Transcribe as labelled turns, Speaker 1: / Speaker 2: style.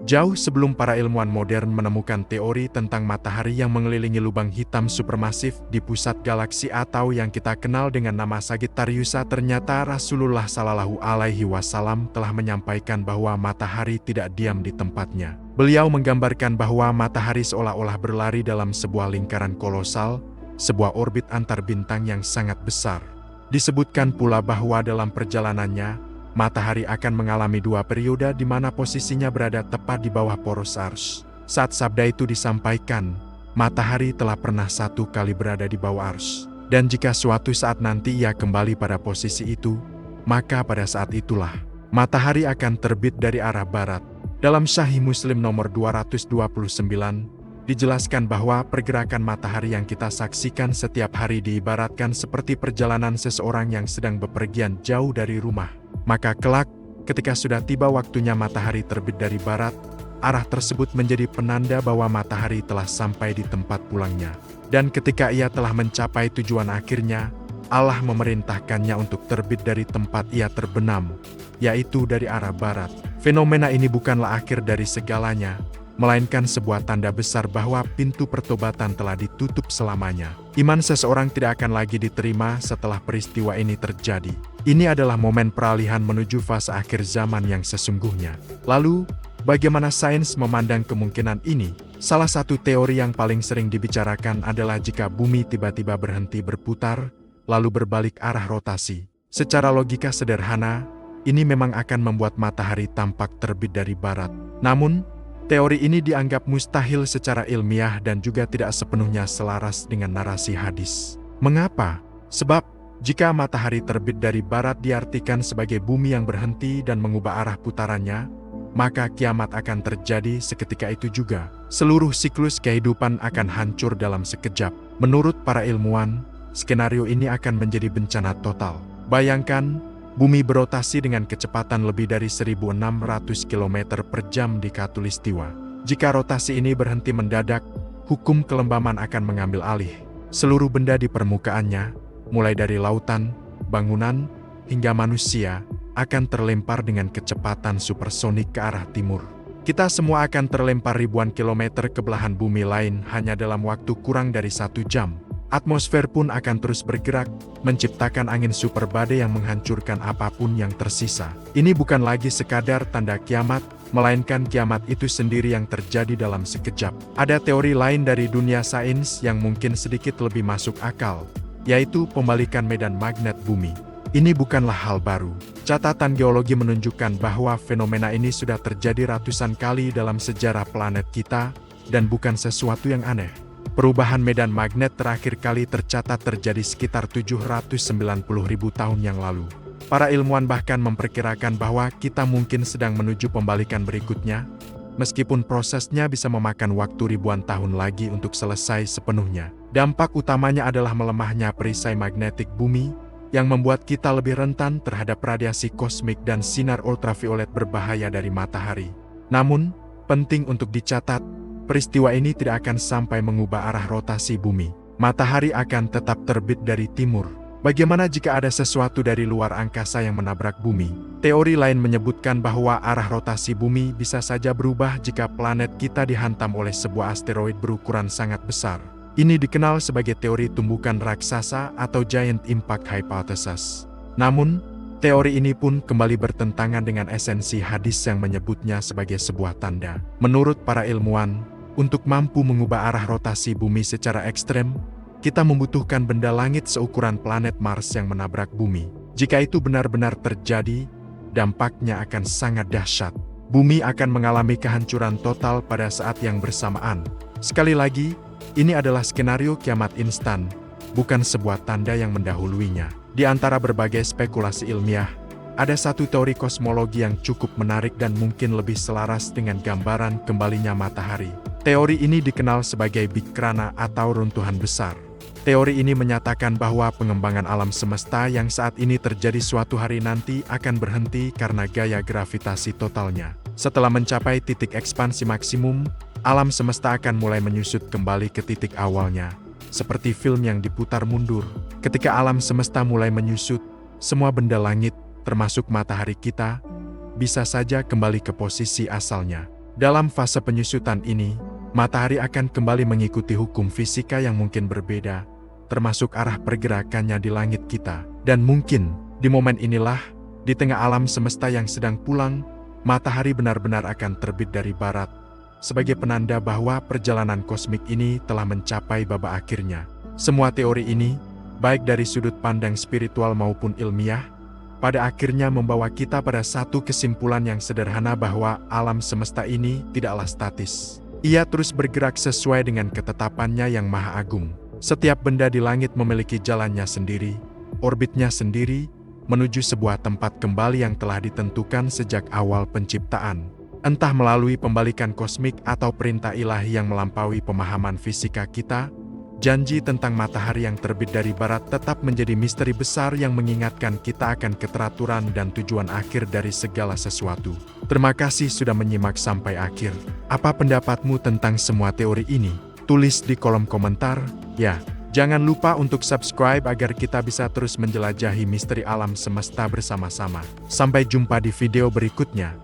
Speaker 1: Jauh sebelum para ilmuwan modern menemukan teori tentang matahari yang mengelilingi lubang hitam supermasif di pusat galaksi atau yang kita kenal dengan nama Sagittariusa, ternyata Rasulullah Shallallahu Alaihi Wasallam telah menyampaikan bahwa matahari tidak diam di tempatnya. Beliau menggambarkan bahwa matahari seolah-olah berlari dalam sebuah lingkaran kolosal, sebuah orbit antar bintang yang sangat besar. Disebutkan pula bahwa dalam perjalanannya, matahari akan mengalami dua periode di mana posisinya berada tepat di bawah poros Arsy. Saat sabda itu disampaikan, matahari telah pernah satu kali berada di bawah Arsy. Dan jika suatu saat nanti ia kembali pada posisi itu, maka pada saat itulah, matahari akan terbit dari arah barat. Dalam Sahih Muslim nomor 229, dijelaskan bahwa pergerakan matahari yang kita saksikan setiap hari diibaratkan seperti perjalanan seseorang yang sedang bepergian jauh dari rumah. Maka kelak, ketika sudah tiba waktunya matahari terbit dari barat, arah tersebut menjadi penanda bahwa matahari telah sampai di tempat pulangnya. Dan ketika ia telah mencapai tujuan akhirnya, Allah memerintahkannya untuk terbit dari tempat ia terbenam, yaitu dari arah barat. Fenomena ini bukanlah akhir dari segalanya, melainkan sebuah tanda besar bahwa pintu pertobatan telah ditutup selamanya. Iman seseorang tidak akan lagi diterima setelah peristiwa ini terjadi. Ini adalah momen peralihan menuju fase akhir zaman yang sesungguhnya. Lalu, bagaimana sains memandang kemungkinan ini? Salah satu teori yang paling sering dibicarakan adalah jika bumi tiba-tiba berhenti berputar, lalu berbalik arah rotasi. Secara logika sederhana, ini memang akan membuat matahari tampak terbit dari barat. Namun, teori ini dianggap mustahil secara ilmiah dan juga tidak sepenuhnya selaras dengan narasi hadis. Mengapa? Sebab, jika matahari terbit dari barat diartikan sebagai bumi yang berhenti dan mengubah arah putarannya, maka kiamat akan terjadi seketika itu juga. Seluruh siklus kehidupan akan hancur dalam sekejap. Menurut para ilmuwan, skenario ini akan menjadi bencana total. Bayangkan, bumi berotasi dengan kecepatan lebih dari 1.600 km per jam di Khatulistiwa. Jika rotasi ini berhenti mendadak, hukum kelembaman akan mengambil alih. Seluruh benda di permukaannya, mulai dari lautan, bangunan, hingga manusia, akan terlempar dengan kecepatan supersonik ke arah timur. Kita semua akan terlempar ribuan kilometer ke belahan bumi lain hanya dalam waktu kurang dari 1 jam. Atmosfer pun akan terus bergerak, menciptakan angin super badai yang menghancurkan apapun yang tersisa. Ini bukan lagi sekadar tanda kiamat, melainkan kiamat itu sendiri yang terjadi dalam sekejap. Ada teori lain dari dunia sains yang mungkin sedikit lebih masuk akal, yaitu pembalikan medan magnet bumi. Ini bukanlah hal baru. Catatan geologi menunjukkan bahwa fenomena ini sudah terjadi ratusan kali dalam sejarah planet kita, dan bukan sesuatu yang aneh. Perubahan medan magnet terakhir kali tercatat terjadi sekitar 790.000 tahun yang lalu. Para ilmuwan bahkan memperkirakan bahwa kita mungkin sedang menuju pembalikan berikutnya, meskipun prosesnya bisa memakan waktu ribuan tahun lagi untuk selesai sepenuhnya. Dampak utamanya adalah melemahnya perisai magnetik bumi, yang membuat kita lebih rentan terhadap radiasi kosmik dan sinar ultraviolet berbahaya dari matahari. Namun, penting untuk dicatat, peristiwa ini tidak akan sampai mengubah arah rotasi bumi. Matahari akan tetap terbit dari timur. Bagaimana jika ada sesuatu dari luar angkasa yang menabrak bumi? Teori lain menyebutkan bahwa arah rotasi bumi bisa saja berubah jika planet kita dihantam oleh sebuah asteroid berukuran sangat besar. Ini dikenal sebagai teori tumbukan raksasa atau Giant Impact Hypothesis. Namun, teori ini pun kembali bertentangan dengan esensi hadis yang menyebutnya sebagai sebuah tanda. Menurut para ilmuwan, untuk mampu mengubah arah rotasi bumi secara ekstrem, kita membutuhkan benda langit seukuran planet Mars yang menabrak bumi. Jika itu benar-benar terjadi, dampaknya akan sangat dahsyat. Bumi akan mengalami kehancuran total pada saat yang bersamaan. Sekali lagi, ini adalah skenario kiamat instan, bukan sebuah tanda yang mendahuluinya. Di antara berbagai spekulasi ilmiah, ada satu teori kosmologi yang cukup menarik dan mungkin lebih selaras dengan gambaran kembalinya matahari. Teori ini dikenal sebagai Big Crana atau runtuhan besar. Teori ini menyatakan bahwa pengembangan alam semesta yang saat ini terjadi suatu hari nanti akan berhenti karena gaya gravitasi totalnya. Setelah mencapai titik ekspansi maksimum, alam semesta akan mulai menyusut kembali ke titik awalnya. Seperti film yang diputar mundur. Ketika alam semesta mulai menyusut, semua benda langit, termasuk matahari kita, bisa saja kembali ke posisi asalnya. Dalam fase penyusutan ini, matahari akan kembali mengikuti hukum fisika yang mungkin berbeda, termasuk arah pergerakannya di langit kita. Dan mungkin, di momen inilah, di tengah alam semesta yang sedang pulang, matahari benar-benar akan terbit dari barat, sebagai penanda bahwa perjalanan kosmik ini telah mencapai babak akhirnya. Semua teori ini, baik dari sudut pandang spiritual maupun ilmiah, pada akhirnya membawa kita pada satu kesimpulan yang sederhana bahwa alam semesta ini tidaklah statis. Ia terus bergerak sesuai dengan ketetapannya yang maha agung. Setiap benda di langit memiliki jalannya sendiri, orbitnya sendiri, menuju sebuah tempat kembali yang telah ditentukan sejak awal penciptaan. Entah melalui pembalikan kosmik atau perintah ilahi yang melampaui pemahaman fisika kita, janji tentang matahari yang terbit dari barat tetap menjadi misteri besar yang mengingatkan kita akan keteraturan dan tujuan akhir dari segala sesuatu. Terima kasih sudah menyimak sampai akhir. Apa pendapatmu tentang semua teori ini? Tulis di kolom komentar, ya. Jangan lupa untuk subscribe agar kita bisa terus menjelajahi misteri alam semesta bersama-sama. Sampai jumpa di video berikutnya.